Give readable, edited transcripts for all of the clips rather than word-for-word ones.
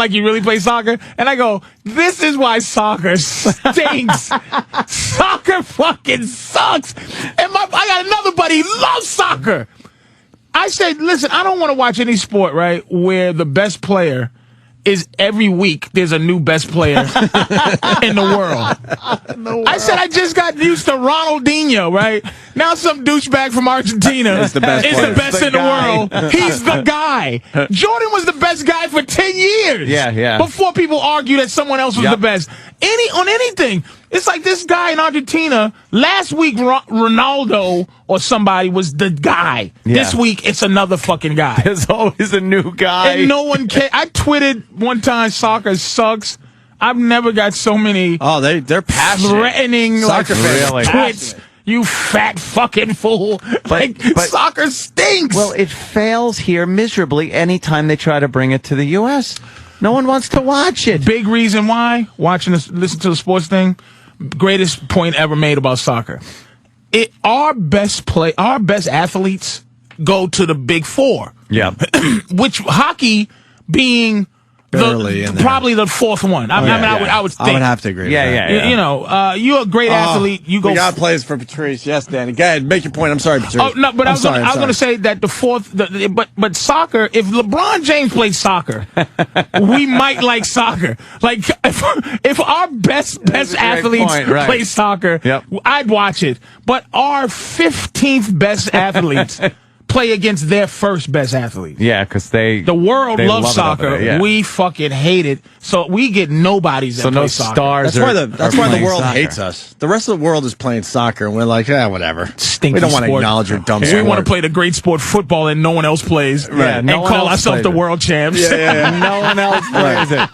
like he really plays soccer. And I go, this is why soccer stinks. Soccer fucking sucks. And I got another buddy who loves soccer. I said, listen, I don't want to watch any sport, right, where the best player is every week there's a new best player in the world. I said I just got used to Ronaldinho, right? Now some douchebag from Argentina is the best in the world. He's the guy. Jordan was the best guy for 10 years. Yeah. Before people argue that someone else was the best. On anything. It's like this guy in Argentina, last week Ronaldo or somebody was the guy. Yeah. This week it's another fucking guy. There's always a new guy. And no one cares. I tweeted one time, soccer sucks. I've never got so many they're passionate. Threatening soccer fans. Really? Twits. You fat fucking fool. But soccer stinks. Well, it fails here miserably anytime they try to bring it to the U.S. No one wants to watch it. Big reason why, listen to the sports thing, greatest point ever made about soccer. Our best athletes go to the big four. Yeah. Which hockey being probably the fourth one. I would think. I would have to agree. Yeah. You know, you're a great athlete. You go. We got plays for Patrice. Yes, Danny. Go ahead, make your point. I'm sorry, Patrice. Oh no, but I was going to say that the fourth. But soccer. If LeBron James plays soccer, we might like soccer. Like if our best athletes play soccer, I'd watch it. But our 15th best athletes play against their first best athlete. Yeah, because the world loves soccer. We fucking hate it. So we get nobodies that play soccer. Stars. That's why the world hates us. The rest of the world is playing soccer, and we're like, whatever. Stinky we don't want to sport. acknowledge your dumb sport. We want to play the great sport football and no one else plays. Right. And call ourselves the world champs. Yeah. No one else plays it.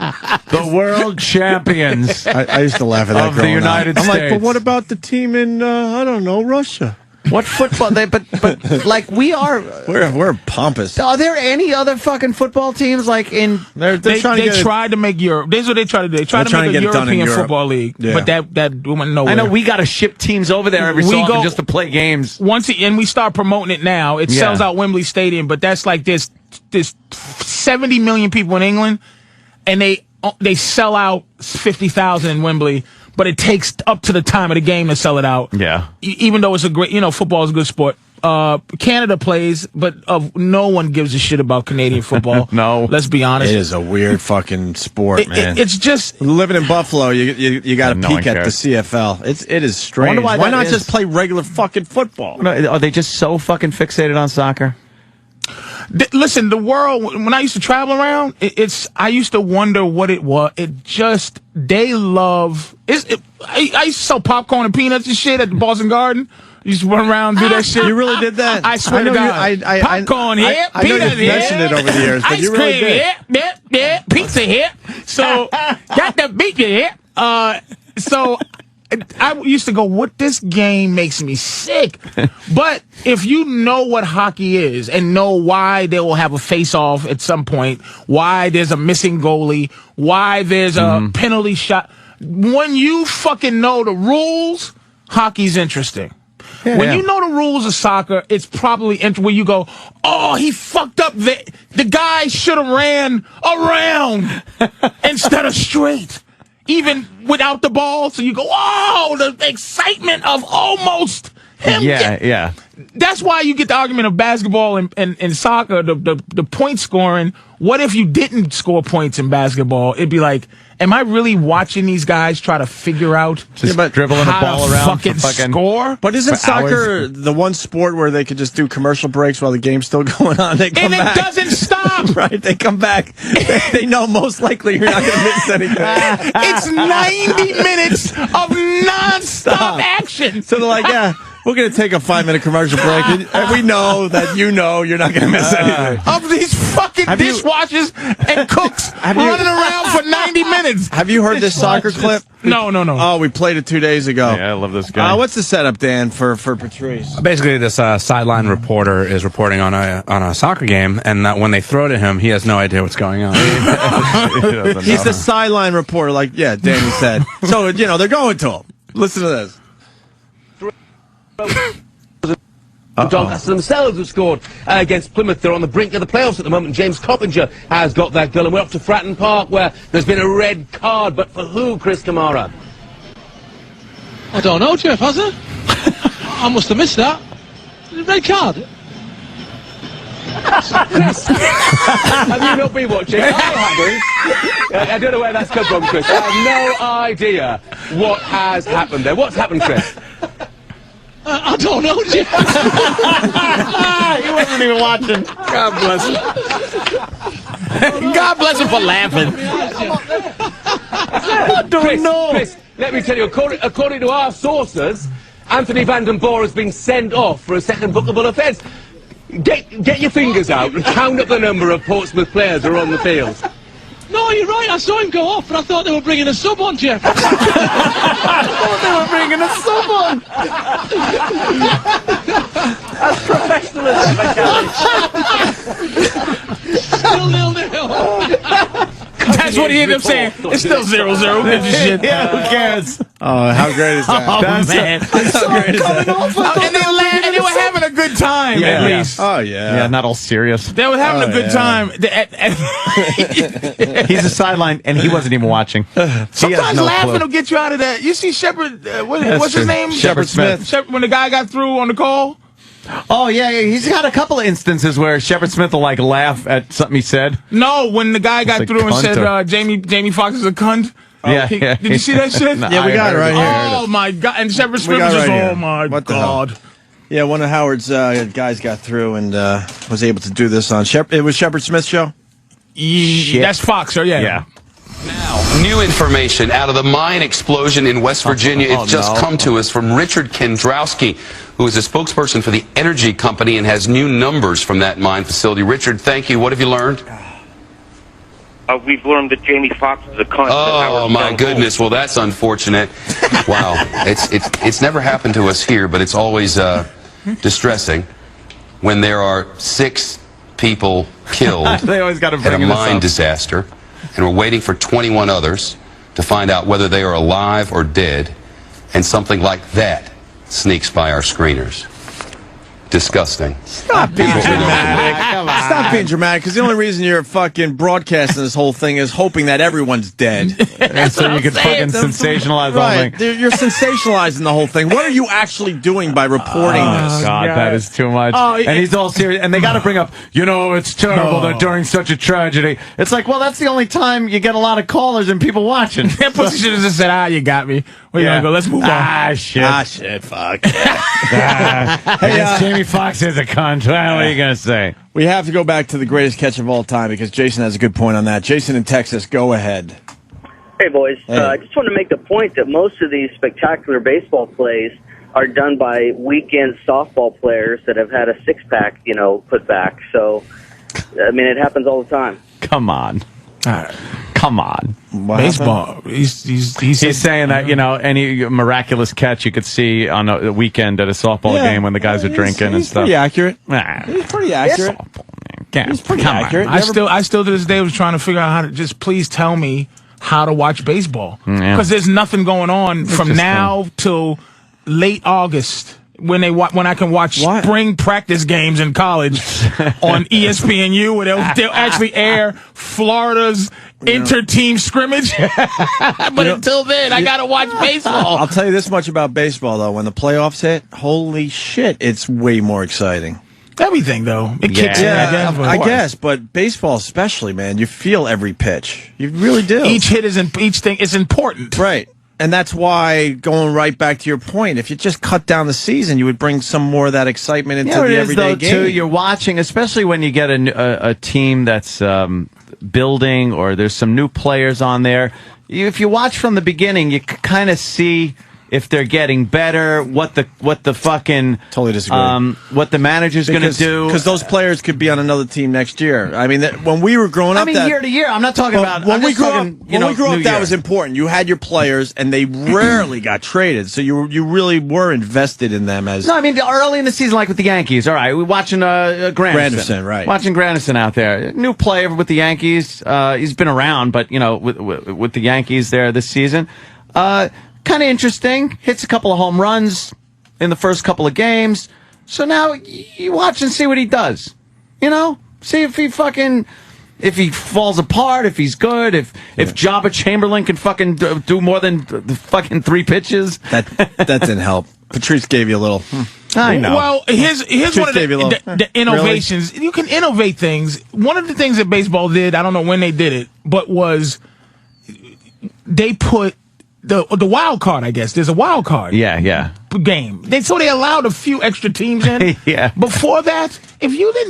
The world champions. I used to laugh at that of the United States. I'm like, but what about the team in I don't know, Russia? What football? But like we are, we're pompous. Are there any other fucking football teams like in? They tried to make Europe. This is what they tried to do. They tried to make a European football league, but that went nowhere. I know we got to ship teams over there every so often just to play games. And we start promoting it now. It sells out Wembley Stadium, but that's like there's 70 million people in England, and they sell out 50,000 in Wembley. But it takes up to the time of the game to sell it out. Yeah. Even though it's a great, football is a good sport. Canada plays, but no one gives a shit about Canadian football. No. Let's be honest. It is a weird fucking sport, man. It's just living in Buffalo. You got to peek at the CFL. It is strange. Why not just play regular fucking football? Are they just so fucking fixated on soccer? Listen, the world, when I used to travel around, I used to wonder what it was. They love, I used to sell popcorn and peanuts and shit at the Boston Garden. You used to run around and do that shit. You really did that? I swear to God. Popcorn here, peanuts here. I mentioned it over the years, but you really did. Ice cream here, yeah, pizza here. So, got the beef here. So, I used to go, this game makes me sick. But if you know what hockey is and know why they will have a face-off at some point, why there's a missing goalie, why there's a penalty shot, when you fucking know the rules, hockey's interesting. When you know the rules of soccer, it's probably where you go, he fucked up. The guy should have ran around instead of straight. Even without the ball, so you go, the excitement of almost him. Yeah. That's why you get the argument of basketball and soccer, the point scoring. What if you didn't score points in basketball? It'd be like, am I really watching these guys try to figure out dribbling the ball around fucking score? But isn't soccer the one sport where they could just do commercial breaks while the game's still going on? They come back. It doesn't stop. Right? They come back. They know most likely you're not going to miss anything. It's 90 minutes of nonstop action. So they're like, we're going to take a 5-minute commercial break, and we know that you're not going to miss anything. Of these fucking dishwashers and cooks running around for 90 minutes. Have you heard this soccer clip? No. Oh, we played it 2 days ago. Yeah, I love this guy. What's the setup, Dan, for Patrice? Basically, this sideline reporter is reporting on a soccer game, and when they throw to him, he has no idea what's going on. He's the sideline reporter, like Danny said. So, they're going to him. Listen to this. The Doncaster themselves have scored against Plymouth. They're on the brink of the playoffs at the moment. James Coppinger has got that goal. And we're up to Fratton Park, where there's been a red card. But for who, Chris Kamara? I don't know, Jeff, has it? I must have missed that. Red card. Have you not been watching? I haven't. I don't know where that's come from, Chris. I have no idea what has happened there. What's happened, Chris? I don't know, Jeff. He wasn't even watching. God bless him. God bless him for laughing. I don't know. Chris, let me tell you, according to our sources, Anthony Van Den Boer has been sent off for a second bookable offence. Get your fingers out and count up the number of Portsmouth players who are on the field. No, you're right. I saw him go off, but I thought they were bringing a sub on, Jeff. I thought they were bringing a sub on. That's professionalism, Still 0-0. That's what he ended up saying. It's still 0-0. Yeah, who cares? Oh, how great is that? Oh, man. How great is that? And they were having a good time, at least. Oh, yeah. Yeah, not all serious. They were having a good time. He's a sideline, and he wasn't even watching. Sometimes laughing will get you out of that. You see Shepard, what's his name? Shepard Smith. When the guy got through on the call? Oh, yeah, he's got a couple of instances where Shepard Smith will, like, laugh at something he said. No, when the guy got through and said Jamie Foxx is a cunt. Yeah, Did you see that shit? Yeah, we got it right here. Oh, my God. And Shepard Smith was just, oh, my God. Yeah, one of Howard's guys got through and was able to do this on It was Shepard Smith's show? That's Fox, yeah. Yeah. Now, new information out of the mine explosion in West Virginia. It's just come to us from Richard Kendrowski, who is a spokesperson for the energy company and has new numbers from that mine facility. Richard, thank you. What have you learned? We've learned that Jamie Foxx is a cunt. Oh, my goodness. Well, that's unfortunate. Wow. It's never happened to us here, but it's always distressing when there are 6 people killed They always got to at bring a this mine up. disaster, and we're waiting for 21 others to find out whether they are alive or dead, and something like that sneaks by our screeners. Disgusting. Stop being dramatic. Stop being dramatic, because the only reason you're fucking broadcasting this whole thing is hoping that everyone's dead. And so you can fucking sensationalize the whole Right. thing. You're sensationalizing the whole thing. What are you actually doing by reporting this? God, that is too much. And he's all serious. And they got to bring up, it's terrible that during such a tragedy. It's like, well, that's the only time you get a lot of callers and people watching. That pussy should have just said, you got me. Where you gonna go? Let's move on. Shit, Fuck. Hey, Jamie Foxx is a cunt. Well, what are you going to say? We have to go back to the greatest catch of all time because Jason has a good point on that. Jason in Texas, go ahead. Hey, boys. Hey. I just want to make the point that most of these spectacular baseball plays are done by weekend softball players that have had a six-pack, put back. So, I mean, it happens all the time. Come on. Come on. Baseball. He's saying that, any miraculous catch you could see on a weekend at a softball game when the guys are drinking and stuff. Pretty accurate. Nah. He's pretty accurate. He's pretty accurate. I still to this day was trying to figure out how to just please tell me how to watch baseball. Because there's nothing going on from now till late August. When I can watch spring practice games in college on ESPNU, where they'll actually air Florida's inter-team scrimmage. But until then, I gotta watch baseball. I'll tell you this much about baseball, though: when the playoffs hit, holy shit, it's way more exciting. Everything, though, it kicks in. I guess, but baseball especially, man, you feel every pitch. You really do. Each hit is each thing is important, right? And that's why, going right back to your point, if you just cut down the season, you would bring some more of that excitement into the everyday game. Too, you're watching, especially when you get a team that's building or there's some new players on there. If you watch from the beginning, you kind of see if they're getting better, what the fucking totally disagree. What the manager's going to do, because those players could be on another team next year. I mean, when we were growing up, year to year. I'm not talking about when we grew up. That was important. You had your players, and they rarely got traded, so you really were invested in them as. No, I mean early in the season, like with the Yankees. All right, we're watching Granderson, right? Watching Granderson out there, new player with the Yankees. He's been around, but with the Yankees there this season. Kind of interesting. Hits a couple of home runs in the first couple of games. So now you watch and see what he does. See if he falls apart, if he's good, if Jabba Chamberlain can fucking do more than the fucking 3 pitches. That didn't help. Patrice gave you a little. I know. Well, here's one of the innovations. Really? You can innovate things. One of the things that baseball did, I don't know when they did it, but was they put the wild card, I guess. There's a wild card. Yeah. Game. So they allowed a few extra teams in. Yeah. Before that, if you didn't